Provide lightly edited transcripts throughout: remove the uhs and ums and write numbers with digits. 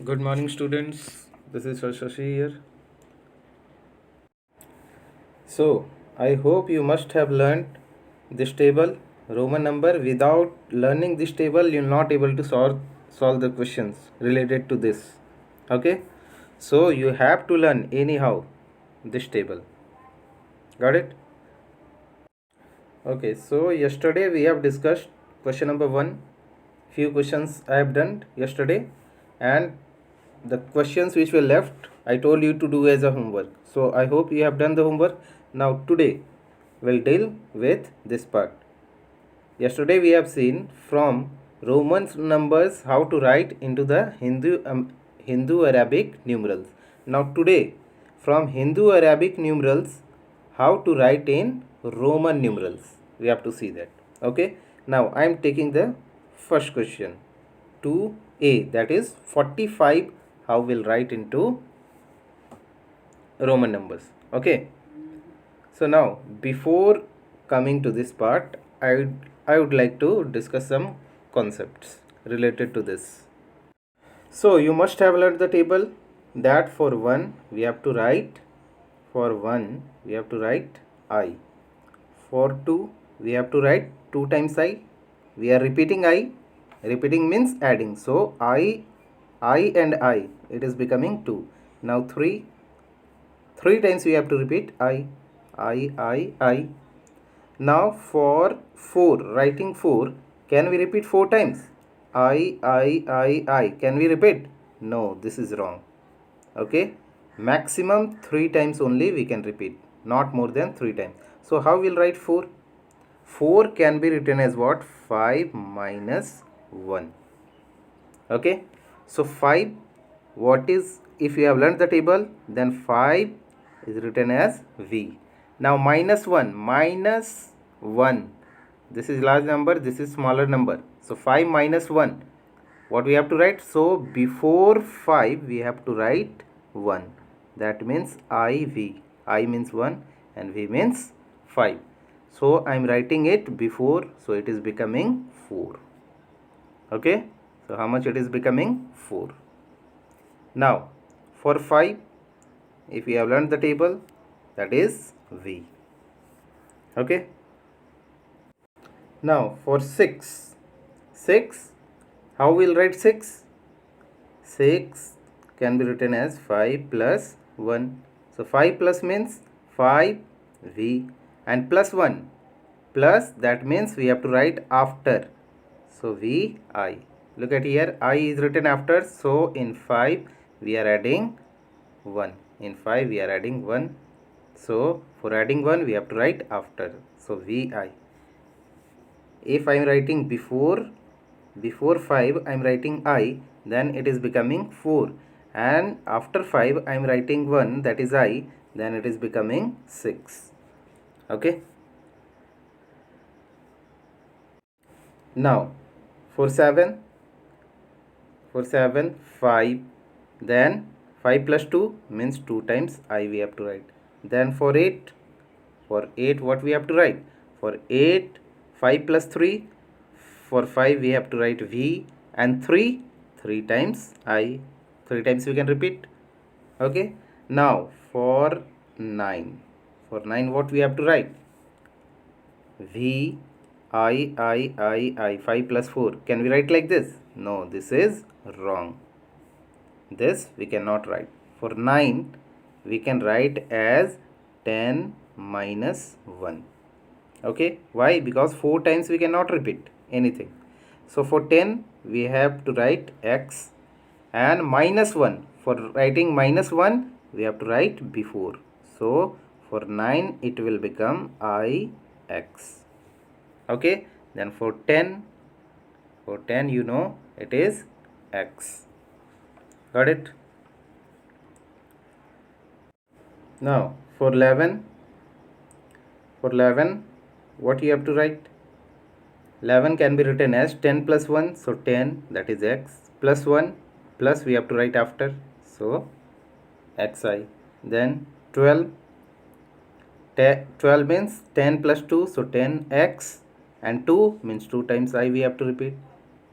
Good morning, students. This is Shashi here. So, I hope you must have learned this table, Roman number. Without learning this table, you're not able to solve the questions related to this. Okay? So, you have to learn anyhow this table. Got it? Okay, so yesterday we have discussed question number 1. Few questions I have done yesterday, and the questions which were left I told you to do as a homework. So I hope you have done the homework. Now today we'll deal with this part. Yesterday we have seen from Roman numbers how to write into the Hindu Arabic numerals. Now today from Hindu Arabic numerals how to write in Roman numerals. We have to see that. Okay. Now I am taking the first question. 2a, that is 45, how we'll write into Roman numbers. Okay. So now before coming to this part, I would like to discuss some concepts related to this. So you must have learned the table that for 1 we have to write I. For 2 we have to write 2 times I. We are repeating I. Repeating means adding. So I and I, it is becoming 2. Now 3 times we have to repeat I. Now for 4, writing 4, can we repeat 4 times? I. Can we repeat? No, this is wrong. Okay, maximum 3 times only we can repeat, not more than 3 times. So how we'll write 4? 4 can be written as what? 5 minus 1. Okay, so 5, what is, if you have learned the table, then 5 is written as V. Now minus 1, this is large number, this is smaller number. So 5 minus 1, what we have to write? So before 5 we have to write 1. That means IV. I means 1 and V means 5. So I am writing it before, so it is becoming 4. Okay, so how much it is becoming? 4. Now for 5, if we have learned the table, that is V. Okay. Now for 6, how we'll write 6? 6 can be written as 5 plus 1. So 5 plus means 5V, and plus 1. Plus, that means we have to write after. So VI. Look at here, I is written after. So in 5 we are adding 1. In 5 we are adding 1. So for adding 1 we have to write after. So VI. If I am writing before 5 I am writing I, then it is becoming 4. And after 5 I am writing 1, that is I, then it is becoming 6. Okay. Now for 7, 5, then 5 plus 2 means 2 times I we have to write. Then for 8, what we have to write? For 8, 5 plus 3, for 5 we have to write V, and 3 times I, 3 times we can repeat. Okay. Now for 9, what we have to write? V I, 5 plus 4. Can we write like this? No, this is wrong. This we cannot write. For 9 we can write as 10 minus 1. Okay, why? Because 4 times we cannot repeat anything. So for 10 we have to write X, and minus 1, for writing minus 1 we have to write before. So for 9 it will become IX. Okay, then for 10 you know it is X. Got it? Now for 11, what you have to write? 11 can be written as 10 plus 1, so 10, that is X, plus 1, plus we have to write after, so XI. Then 12 means 10 plus 2, so 10X, and 2 means 2 times I we have to repeat.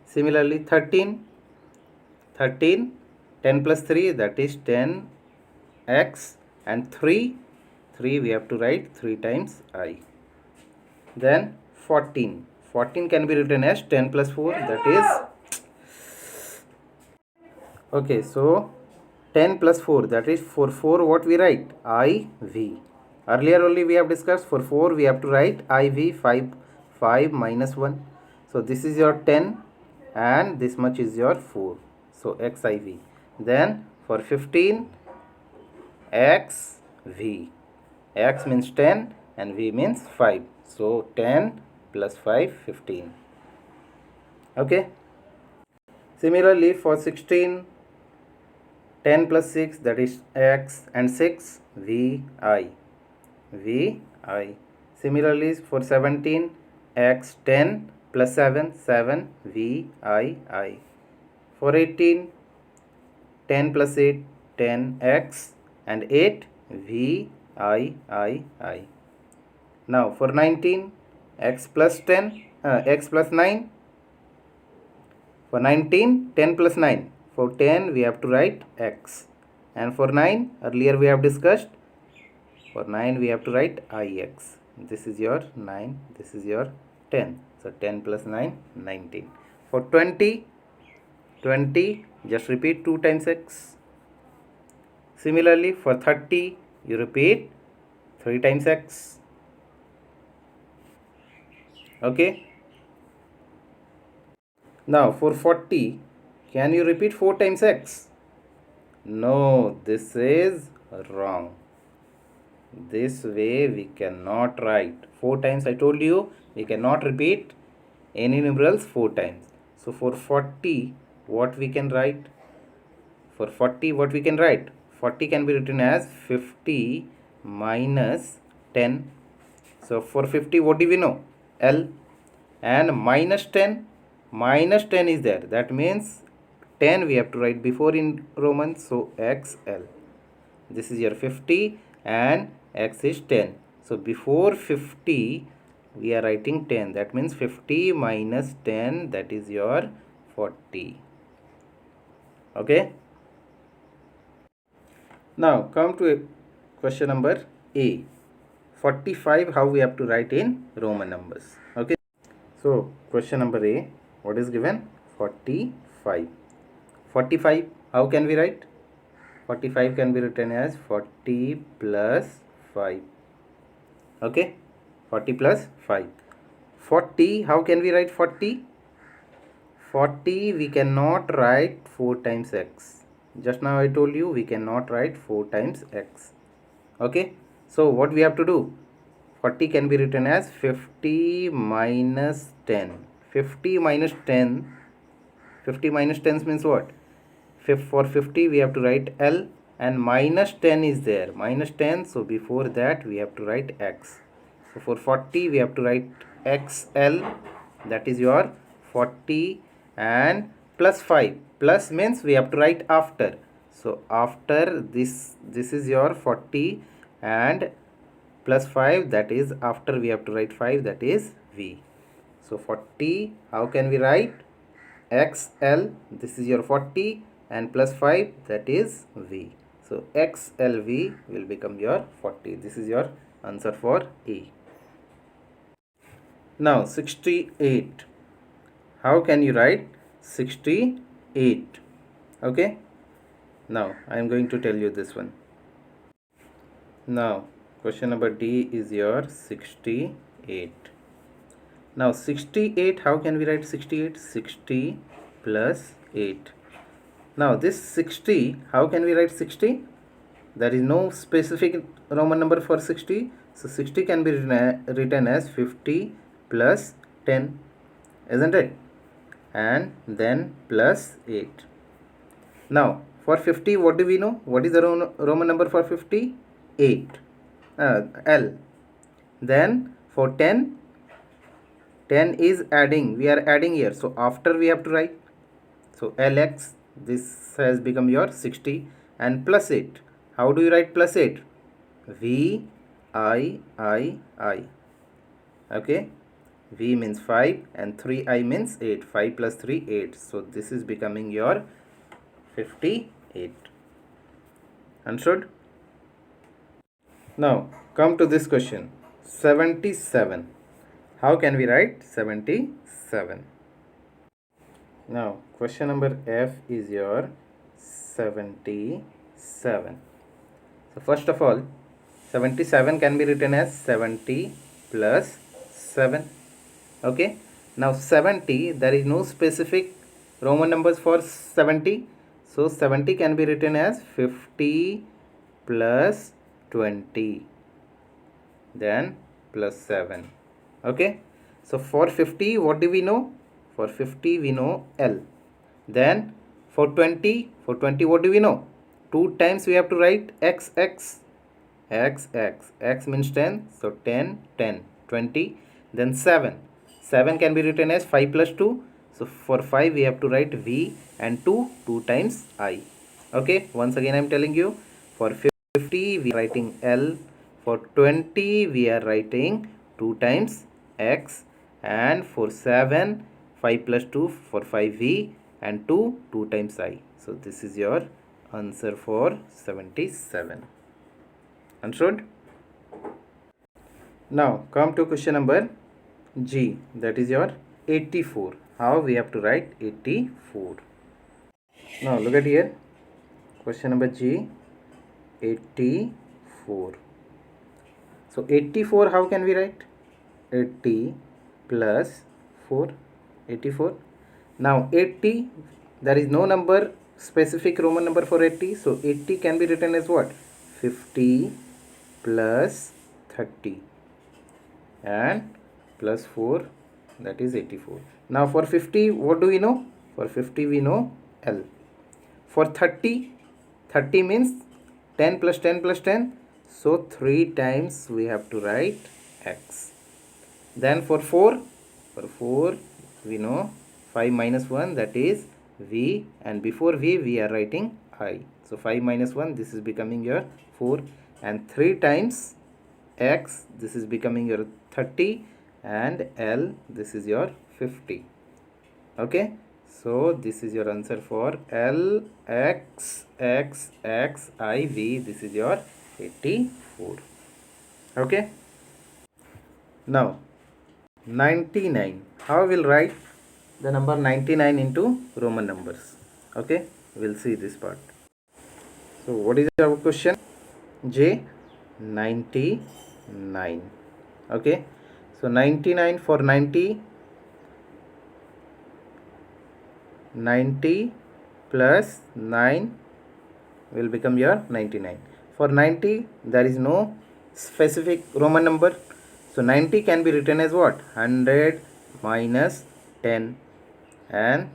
Similarly 13, 10 plus 3, that is 10x, and 3 we have to write 3 times I. Then 14 can be written as 10 plus 4, that is, okay, so 10 plus 4, that is, for 4 what we write? IV. Earlier only we have discussed, for 4 we have to write IV, 5 minus 1. So this is your 10 and this much is your 4. So XIV. Then for 15, XV. X means 10 and V means 5. So 10 plus 5, 15. Okay. Similarly for 16, 10 plus 6, that is X, and 6, VI. Similarly for 17, X, 10 plus 7, 7, VII. For 18, 10 plus 8, 10x, and 8, VIII. Now for 19, x plus 10, x plus 9. For 19, 10 plus 9. For 10 we have to write x. And for 9, earlier we have discussed, for 9 we have to write ix. This is your 9, this is your 10. So 10 plus 9, 19. For 20, just repeat 2 times x. Similarly for 30, you repeat 3 times x. Okay. Now for 40, can you repeat 4 times x? No, this is wrong. This way we cannot write 4 times. I told you we cannot repeat any numerals 4 times. So for 40, what we can write? For 40, what we can write? 40 can be written as 50 minus 10. So for 50, what do we know? L. And minus 10 is there. That means 10 we have to write before in Roman. So XL. This is your 50 and X is 10. So before 50, we are writing 10. That means 50 minus 10, that is your 40. Okay. Now come to question number A. 45, how we have to write in Roman numbers. Okay. So question number A, what is given? 45. 45, how can we write? 45 can be written as 40 plus 5. Okay. 40 plus 5. 40, how can we write 40? 40 we cannot write 4 times x. Just now I told you we cannot write 4 times x. Okay. So what we have to do? 40 can be written as 50 minus 10. 50 minus 10. 50 minus 10 means what? For 50 we have to write L, and minus 10 is there. Minus 10. So before that we have to write x. So for 40 we have to write XL. That is your 40, and plus 5. Plus means we have to write after. So after this is your 40, and plus 5, that is after we have to write 5, that is V. So 40, how can we write? XL, this is your 40, and plus 5, that is V. So XLV will become your 40. This is your answer for A. Now 68. How can you write 68? Okay. Now I am going to tell you this one. Now question number D is your 68. Now 68, how can we write 68? 60 plus 8. Now this 60, how can we write 60? There is no specific Roman number for 60. So 60 can be written as 50 plus 10, isn't it? And then plus 8. Now for 50, what do we know? What is the Roman number for 50? 8. L. Then for 10, 10 is adding. We are adding here. So after we have to write. So LX, this has become your 60, and plus 8. How do you write plus 8? VIII. Okay. V means 5 and 3I means 8. 5 plus 3, 8. So this is becoming your 58. 8. Understood? Now come to this question. 77. How can we write 77? Now question number F is your 77. So first of all, 77 can be written as 70 plus 7. Okay. Now 70, there is no specific Roman numbers for 70. So 70 can be written as 50 plus 20. Then plus 7. Okay. So for 50, what do we know? For 50, we know L. Then for 20, what do we know? 2 times we have to write x. X means 10. So 10, 10, 20. Then 7. 7 can be written as 5 plus 2. So for 5, we have to write V, and 2 times I. Okay. Once again, I am telling you, for 50, we are writing L. For 20, we are writing 2 times X. And for 7, 5 plus 2 for 5V, and 2 times I. So this is your answer for 77. Understood? Now come to question number G, that is your 84. How we have to write 84? Now look at here. Question number G, 84. So 84, how can we write? 80 plus 4, 84. Now 80, there is no number, specific Roman number for 80. So 80 can be written as what? 50 plus 30 and plus 4, that is 84. Now for 50, what do we know? For 50, we know L. For 30, 30 means 10 plus 10 plus 10. So 3 times we have to write X. Then for 4, we know 5 minus 1, that is V, and before V, we are writing I. So 5 minus 1, this is becoming your 4, and 3 times X, this is becoming your 30, and L, this is your 50. Okay, so this is your answer for L, X, X, X, I, V. This is your 84. Okay. Now 99. How we'll write the number 99 into Roman numbers? Okay, we'll see this part. So what is our question? J, 99. Okay, so 99 for 90 plus 9 will become your 99. For 90, there is no specific Roman number. So 90 can be written as what? 100 minus 10, and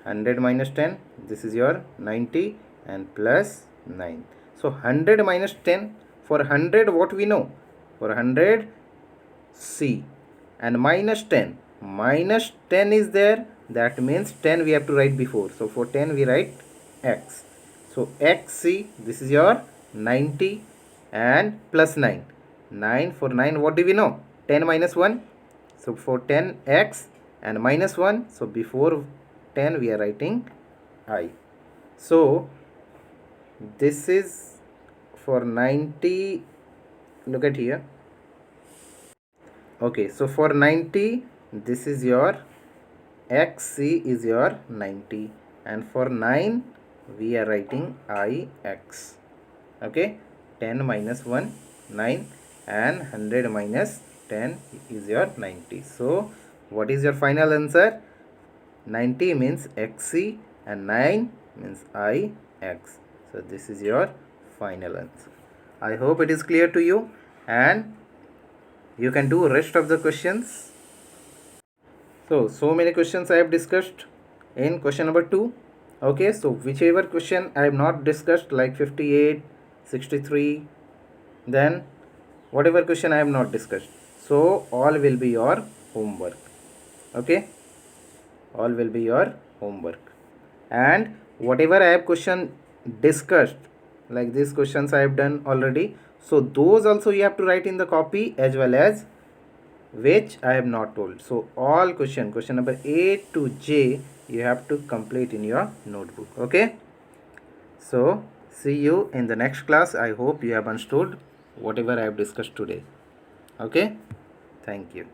100 minus 10, this is your 90, and plus 9. So 100 minus 10, for 100 what we know? For 100 C, and minus 10. Minus 10 is there, that means 10 we have to write before. So for 10 we write X. So XC, this is your 90, and plus 9. 9, for 9 what do we know? 10 minus 1. So for 10 X and minus 1. So before 10 we are writing I. So this is for 90. Look at here. Okay, so for 90, this is your XC is your 90, and for 9 we are writing IX. Okay, 10 minus 1, 9, and 100 minus 10 is your 90. So what is your final answer? 90 means XC and 9 means IX. So this is your final answer. I hope it is clear to you, and you can do rest of the questions. So many questions I have discussed in question number 2. Okay, so whichever question I have not discussed, like 58, 63, then whatever question I have not discussed, so all will be your homework. Okay, all will be your homework. And whatever I have question discussed, like these questions I have done already, so those also you have to write in the copy, as well as which I have not told. So all question number A to J, you have to complete in your notebook. Okay, So see you in the next class. I hope you have understood whatever I have discussed today. Okay, thank you.